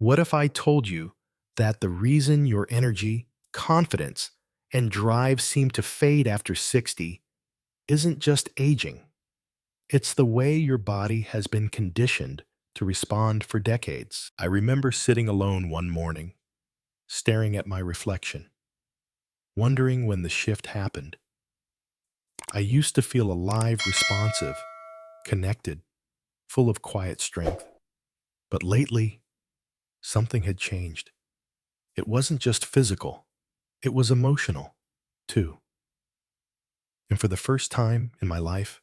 What if I told you that the reason your energy, confidence, and drive seem to fade after 60 isn't just aging? It's the way your body has been conditioned to respond for decades. I remember sitting alone one morning, staring at my reflection, wondering when the shift happened. I used to feel alive, responsive, connected, full of quiet strength. But lately, something had changed. It wasn't just physical, it was emotional, too. And for the first time in my life,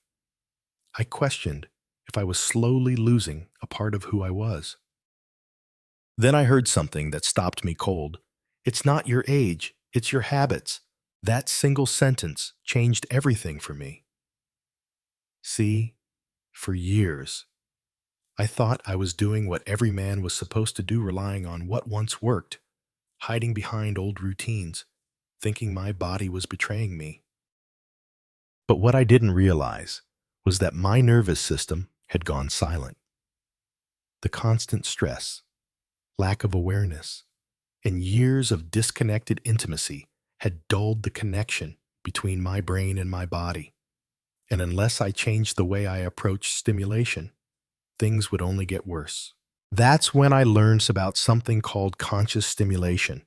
I questioned if I was slowly losing a part of who I was. Then I heard something that stopped me cold. It's not your age, it's your habits. That single sentence changed everything for me. See, for years, I thought I was doing what every man was supposed to do, relying on what once worked, hiding behind old routines, thinking my body was betraying me. But what I didn't realize was that my nervous system had gone silent. The constant stress, lack of awareness, and years of disconnected intimacy had dulled the connection between my brain and my body. And unless I changed the way I approached stimulation, things would only get worse. That's when I learned about something called conscious stimulation,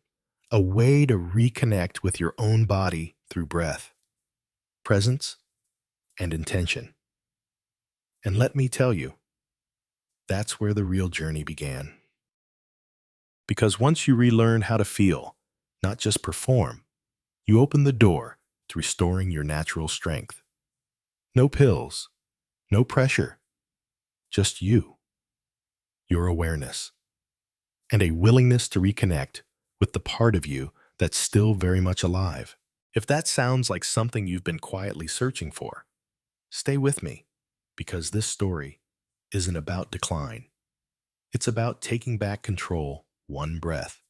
a way to reconnect with your own body through breath, presence, and intention. And let me tell you, that's where the real journey began. Because once you relearn how to feel, not just perform, you open the door to restoring your natural strength. No pills, no pressure, just you, your awareness, and a willingness to reconnect with the part of you that's still very much alive. If that sounds like something you've been quietly searching for, stay with me, because this story isn't about decline. It's about taking back control, one breath,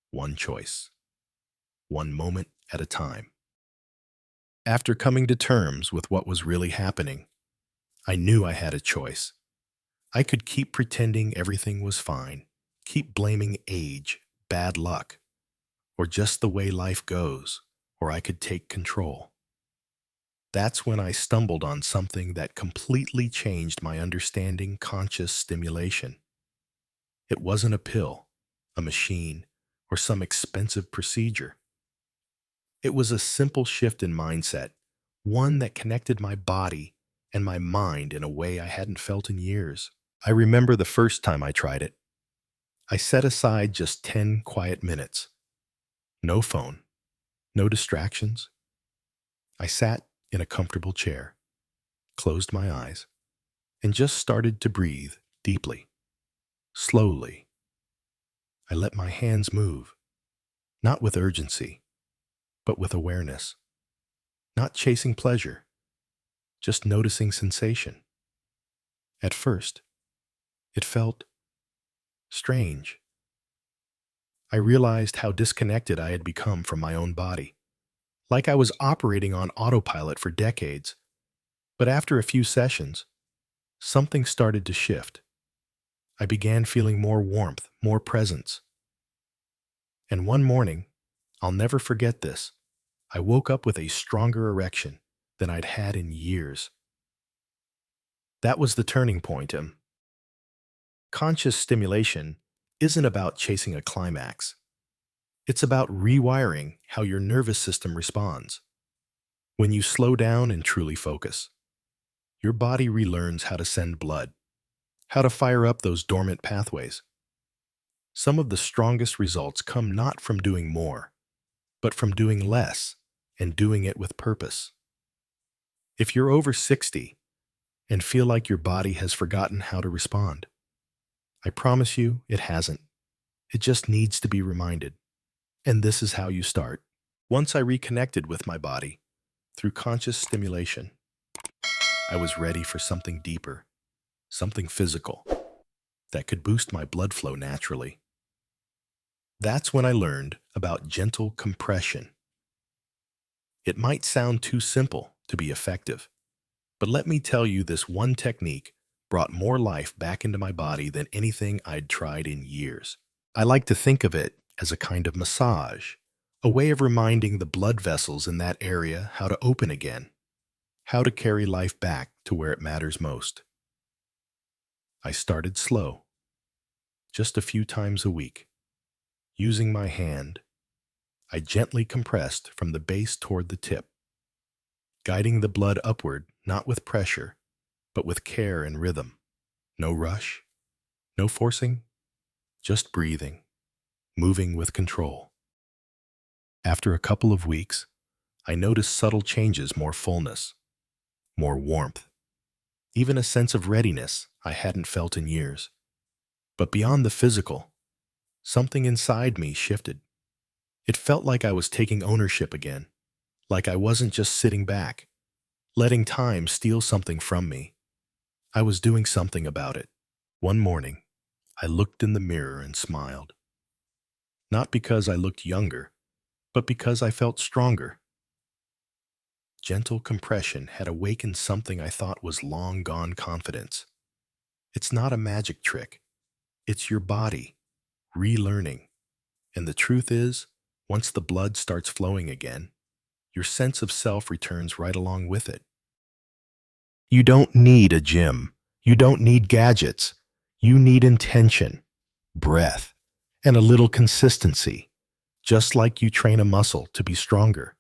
one choice, one moment at a time. After coming to terms with what was really happening, I knew I had a choice. I could keep pretending everything was fine, keep blaming age, bad luck, or just the way life goes, or I could take control. That's when I stumbled on something that completely changed my understanding: conscious stimulation. It wasn't a pill, a machine, or some expensive procedure. It was a simple shift in mindset, one that connected my body and my mind in a way I hadn't felt in years. I remember the first time I tried it. I set aside just 10 quiet minutes. No phone, no distractions. I sat in a comfortable chair, closed my eyes, and just started to breathe deeply, slowly. I let my hands move, not with urgency, but with awareness. Not chasing pleasure, just noticing sensation. At first, it felt strange. I realized how disconnected I had become from my own body, like I was operating on autopilot for decades. But after a few sessions, something started to shift. I began feeling more warmth, more presence. And one morning, I'll never forget this, I woke up with a stronger erection than I'd had in years. That was the turning point. Conscious stimulation isn't about chasing a climax. It's about rewiring how your nervous system responds. When you slow down and truly focus, your body relearns how to send blood, how to fire up those dormant pathways. Some of the strongest results come not from doing more, but from doing less and doing it with purpose. If you're over 60 and feel like your body has forgotten how to respond, I promise you it hasn't. It just needs to be reminded. And this is how you start. Once I reconnected with my body through conscious stimulation, I was ready for something deeper, something physical that could boost my blood flow naturally. That's when I learned about gentle compression. It might sound too simple to be effective, but let me tell you, this one technique brought more life back into my body than anything I'd tried in years. I like to think of it as a kind of massage, a way of reminding the blood vessels in that area how to open again, how to carry life back to where it matters most. I started slow, just a few times a week. Using my hand, I gently compressed from the base toward the tip, guiding the blood upward not with pressure, but with care and rhythm. No rush, no forcing, just breathing, moving with control. After a couple of weeks, I noticed subtle changes, more fullness, more warmth, even a sense of readiness I hadn't felt in years. But beyond the physical, something inside me shifted. It felt like I was taking ownership again, like I wasn't just sitting back, letting time steal something from me. I was doing something about it. One morning, I looked in the mirror and smiled. Not because I looked younger, but because I felt stronger. Gentle compression had awakened something I thought was long gone confidence. It's not a magic trick. It's your body, relearning. And the truth is, once the blood starts flowing again, your sense of self returns right along with it. You don't need a gym. You don't need gadgets. You need intention, breath, and a little consistency. Just like you train a muscle to be stronger,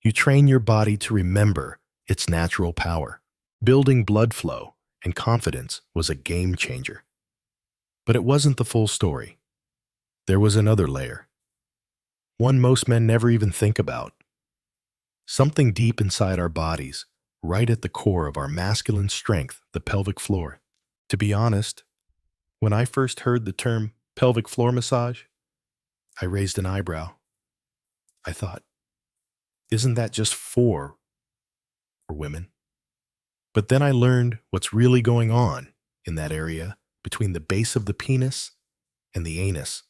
you train your body to remember its natural power. Building blood flow and confidence was a game changer. But it wasn't the full story. There was another layer, one most men never even think about. Something deep inside our bodies, right at the core of our masculine strength, the pelvic floor. To be honest, when I first heard the term pelvic floor massage, I raised an eyebrow. I thought, isn't that just for women? But then I learned what's really going on in that area between the base of the penis and the anus.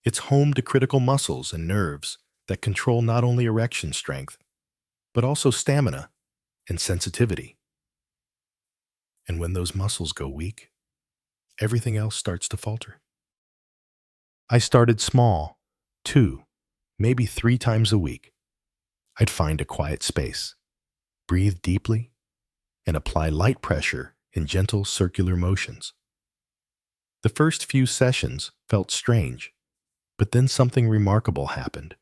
It's home to critical muscles and nerves that control not only erection strength, but also stamina and sensitivity. And when those muscles go weak, everything else starts to falter. I started small, 2, maybe 3 times a week. I'd find a quiet space, breathe deeply, and apply light pressure in gentle circular motions. The first few sessions felt strange, but then something remarkable happened.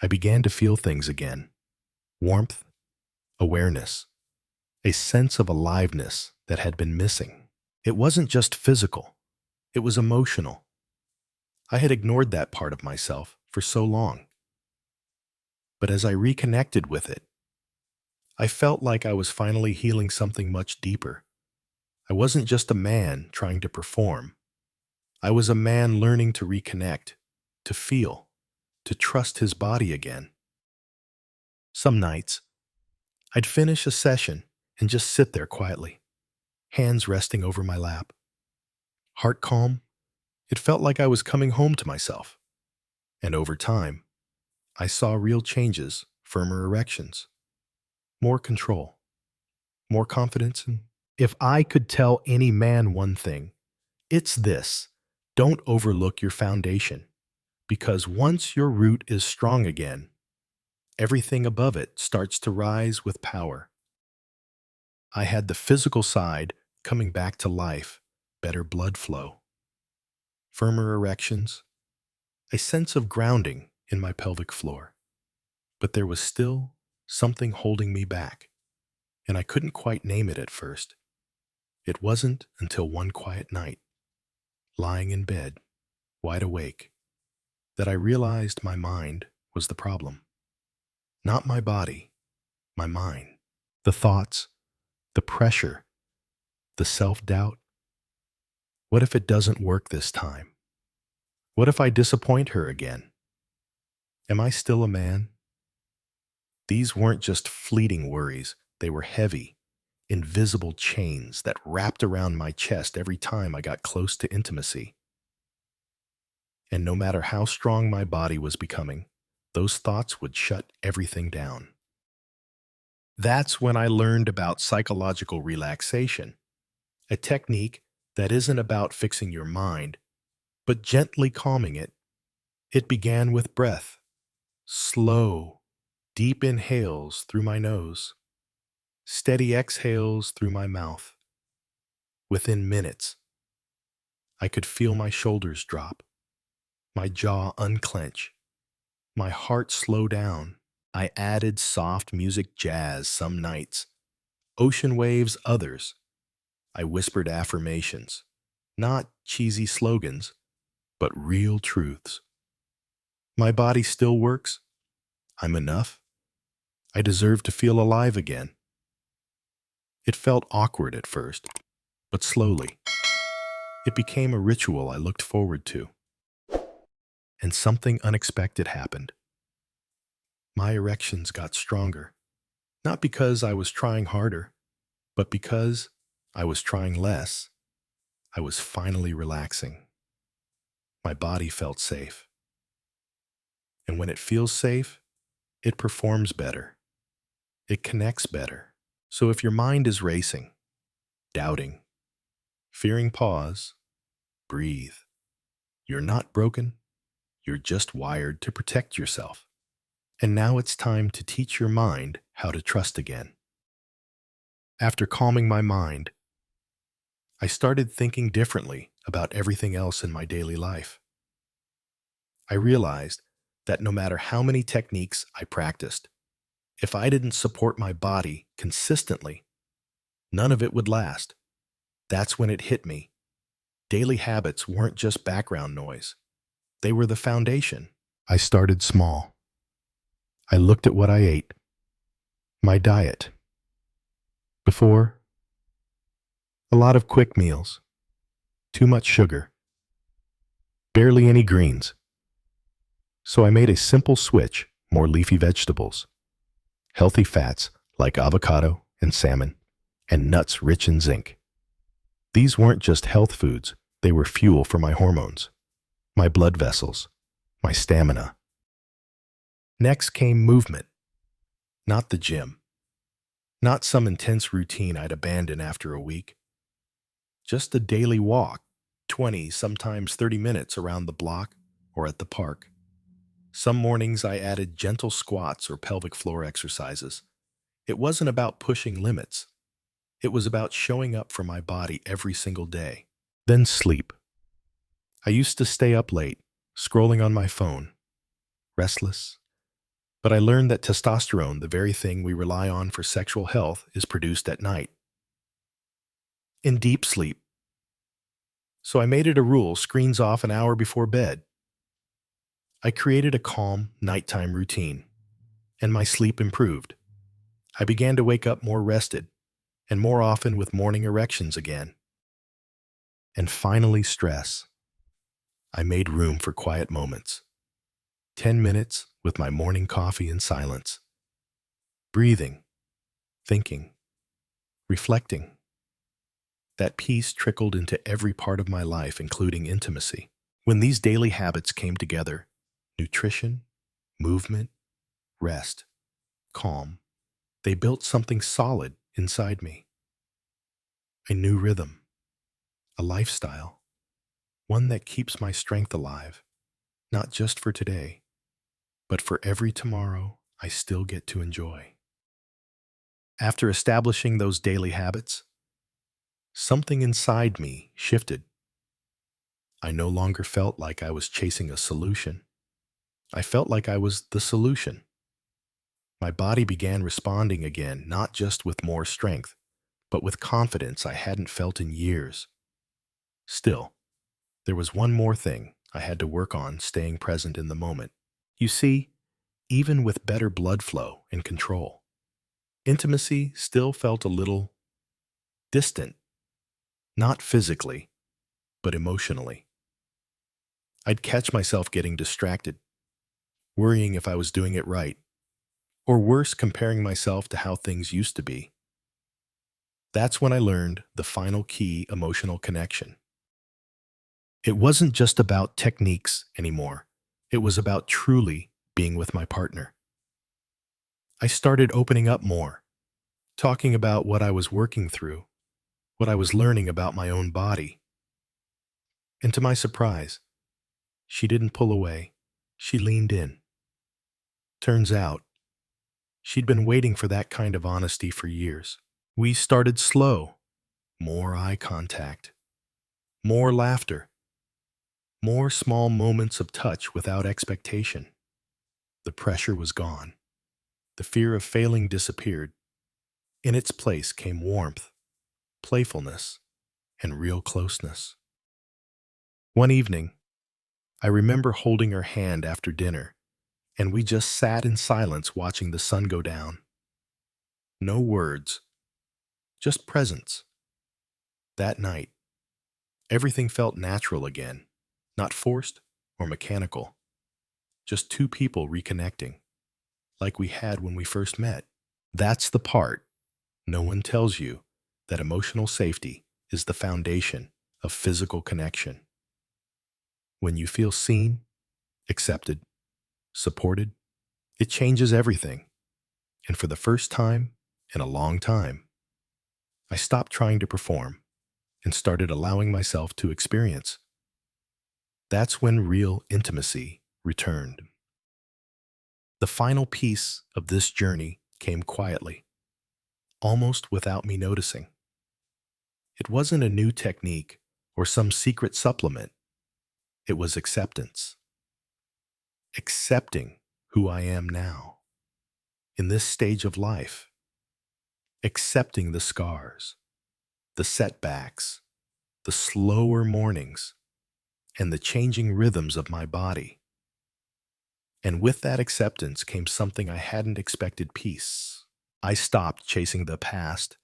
I began to feel things again: warmth, awareness, a sense of aliveness that had been missing. It wasn't just physical, it was emotional. I had ignored that part of myself for so long. But as I reconnected with it, I felt like I was finally healing something much deeper. I wasn't just a man trying to perform. I was a man learning to reconnect, to feel, to trust his body again. Some nights, I'd finish a session and just sit there quietly, hands resting over my lap. Heart calm, it felt like I was coming home to myself. And over time, I saw real changes: firmer erections, more control, more confidence. And if I could tell any man one thing, it's this: don't overlook your foundation, because once your root is strong again, everything above it starts to rise with power. I had the physical side coming back to life, better blood flow, firmer erections, a sense of grounding in my pelvic floor. But there was still something holding me back, and I couldn't quite name it at first. It wasn't until one quiet night, lying in bed, wide awake, that I realized my mind was the problem. Not my body, my mind. The thoughts, the pressure, the self-doubt. What if it doesn't work this time? What if I disappoint her again? Am I still a man? These weren't just fleeting worries. They were heavy, invisible chains that wrapped around my chest every time I got close to intimacy. And no matter how strong my body was becoming, those thoughts would shut everything down. That's when I learned about psychological relaxation, a technique that isn't about fixing your mind, but gently calming it. It began with breath, slow, deep inhales through my nose, steady exhales through my mouth. Within minutes, I could feel my shoulders drop, my jaw unclench, my heart slow down. I added soft music jazz some nights, ocean waves others. I whispered affirmations, not cheesy slogans, but real truths. My body still works. I'm enough. I deserve to feel alive again. It felt awkward at first, but slowly, it became a ritual I looked forward to. And something unexpected happened. My erections got stronger, not because I was trying harder, but because I was trying less. I was finally relaxing. My body felt safe. And when it feels safe, it performs better. It connects better. So if your mind is racing, doubting, fearing pause, breathe. You're not broken. You're just wired to protect yourself. And now it's time to teach your mind how to trust again. After calming my mind, I started thinking differently about everything else in my daily life. I realized that no matter how many techniques I practiced, if I didn't support my body consistently, none of it would last. That's when it hit me. Daily habits weren't just background noise. They were the foundation. I started small. I looked at what I ate, my diet. Before, a lot of quick meals, too much sugar, barely any greens. So I made a simple switch: more leafy vegetables, healthy fats like avocado and salmon, and nuts rich in zinc. These weren't just health foods, they were fuel for my hormones, my blood vessels, my stamina. Next came movement, not the gym, not some intense routine I'd abandon after a week. Just a daily walk, 20, sometimes 30 minutes around the block or at the park. Some mornings I added gentle squats or pelvic floor exercises. It wasn't about pushing limits. It was about showing up for my body every single day. Then sleep. I used to stay up late, scrolling on my phone, restless. But I learned that testosterone, the very thing we rely on for sexual health, is produced at night, in deep sleep. So I made it a rule: screens off an hour before bed. I created a calm, nighttime routine, and my sleep improved. I began to wake up more rested, and more often with morning erections again. And finally, stress. I made room for quiet moments. 10 minutes with my morning coffee in silence. Breathing, thinking, reflecting. That peace trickled into every part of my life, including intimacy. When these daily habits came together, nutrition, movement, rest, calm, they built something solid inside me. A new rhythm, a lifestyle, one that keeps my strength alive, not just for today, but for every tomorrow I still get to enjoy. After establishing those daily habits, something inside me shifted. I no longer felt like I was chasing a solution. I felt like I was the solution. My body began responding again, not just with more strength, but with confidence I hadn't felt in years. Still, there was one more thing I had to work on: staying present in the moment. You see, even with better blood flow and control, intimacy still felt a little distant, not physically, but emotionally. I'd catch myself getting distracted, worrying if I was doing it right, or worse, comparing myself to how things used to be. That's when I learned the final key: emotional connection. It wasn't just about techniques anymore. It was about truly being with my partner. I started opening up more, talking about what I was working through, what I was learning about my own body. And to my surprise, She didn't pull away. She leaned in. Turns out, she'd been waiting for that kind of honesty for years. We started slow. More eye contact. More laughter. More small moments of touch without expectation. The pressure was gone. The fear of failing disappeared. In its place came warmth, playfulness, and real closeness. One evening, I remember holding her hand after dinner, and we just sat in silence watching the sun go down. No words, just presence. That night, everything felt natural again, not forced or mechanical, just two people reconnecting, like we had when we first met. That's the part no one tells you, that emotional safety is the foundation of physical connection. When you feel seen, accepted, supported, it changes everything. And for the first time in a long time, I stopped trying to perform and started allowing myself to experience. That's when real intimacy returned. The final piece of this journey came quietly, almost without me noticing. It wasn't a new technique or some secret supplement. It was acceptance. Accepting who I am now, in this stage of life. Accepting the scars, the setbacks, the slower mornings, and the changing rhythms of my body. And with that acceptance came something I hadn't expected: peace. I stopped chasing the past.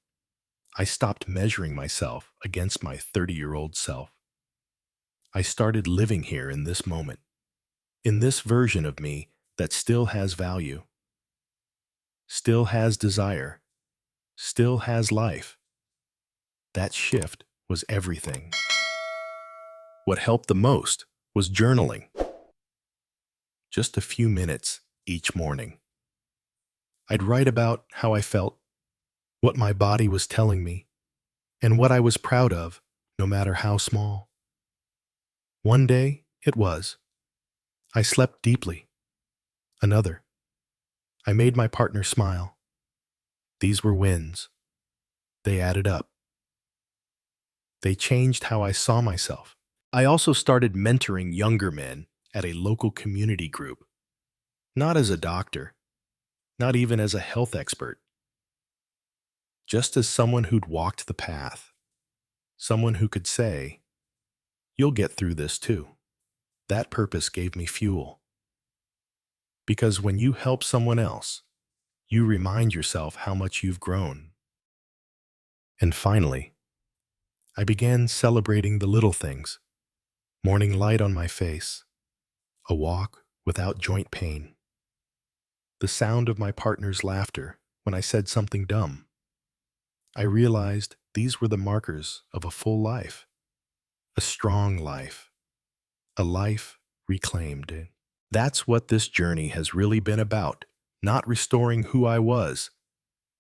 I stopped measuring myself against my 30-year-old self. I started living here in this moment, in this version of me that still has value, still has desire, still has life. That shift was everything. What helped the most was journaling. Just a few minutes each morning. I'd write about how I felt, what my body was telling me, and what I was proud of, no matter how small. One day, it was. I slept deeply. Another. I made my partner smile. These were wins. They added up. They changed how I saw myself. I also started mentoring younger men at a local community group. Not as a doctor, not even as a health expert, just as someone who'd walked the path, someone who could say, "You'll get through this too." That purpose gave me fuel. Because when you help someone else, you remind yourself how much you've grown. And finally, I began celebrating the little things: morning light on my face, a walk without joint pain, the sound of my partner's laughter when I said something dumb. I realized these were the markers of a full life, a strong life, a life reclaimed. That's what this journey has really been about, not restoring who I was,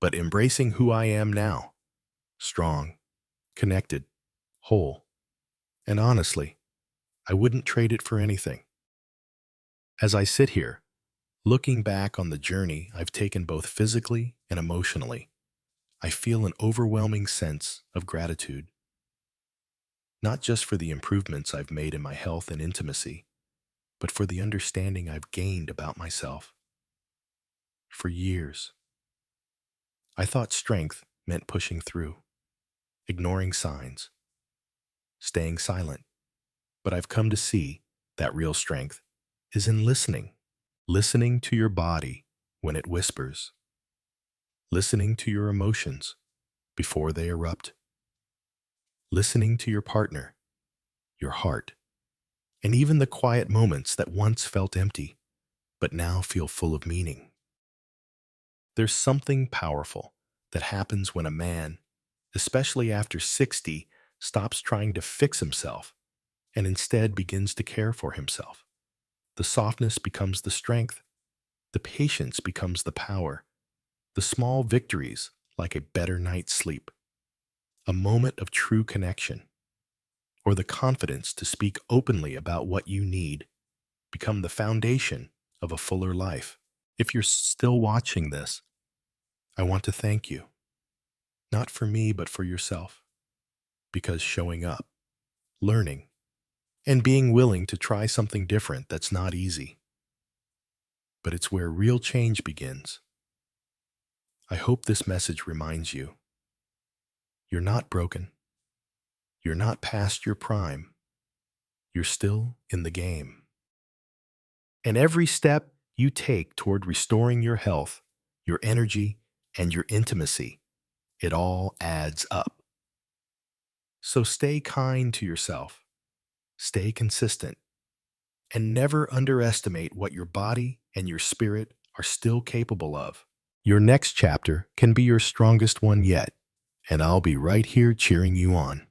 but embracing who I am now, strong, connected, whole. And honestly, I wouldn't trade it for anything. As I sit here, looking back on the journey I've taken both physically and emotionally, I feel an overwhelming sense of gratitude. Not just for the improvements I've made in my health and intimacy, but for the understanding I've gained about myself. For years, I thought strength meant pushing through, ignoring signs, staying silent. But I've come to see that real strength is in listening. Listening to your body when it whispers. Listening to your emotions before they erupt. Listening to your partner, your heart, and even the quiet moments that once felt empty, but now feel full of meaning. There's something powerful that happens when a man, especially after 60, stops trying to fix himself and instead begins to care for himself. The softness becomes the strength. The patience becomes the power. The small victories, like a better night's sleep, a moment of true connection, or the confidence to speak openly about what you need, become the foundation of a fuller life. If you're still watching this, I want to thank you, not for me, but for yourself, because showing up, learning, and being willing to try something different that's not easy. But it's where real change begins. I hope this message reminds you you're not broken. You're not past your prime. You're still in the game. And every step you take toward restoring your health, your energy, and your intimacy, it all adds up. So stay kind to yourself, stay consistent, and never underestimate what your body and your spirit are still capable of. Your next chapter can be your strongest one yet, and I'll be right here cheering you on.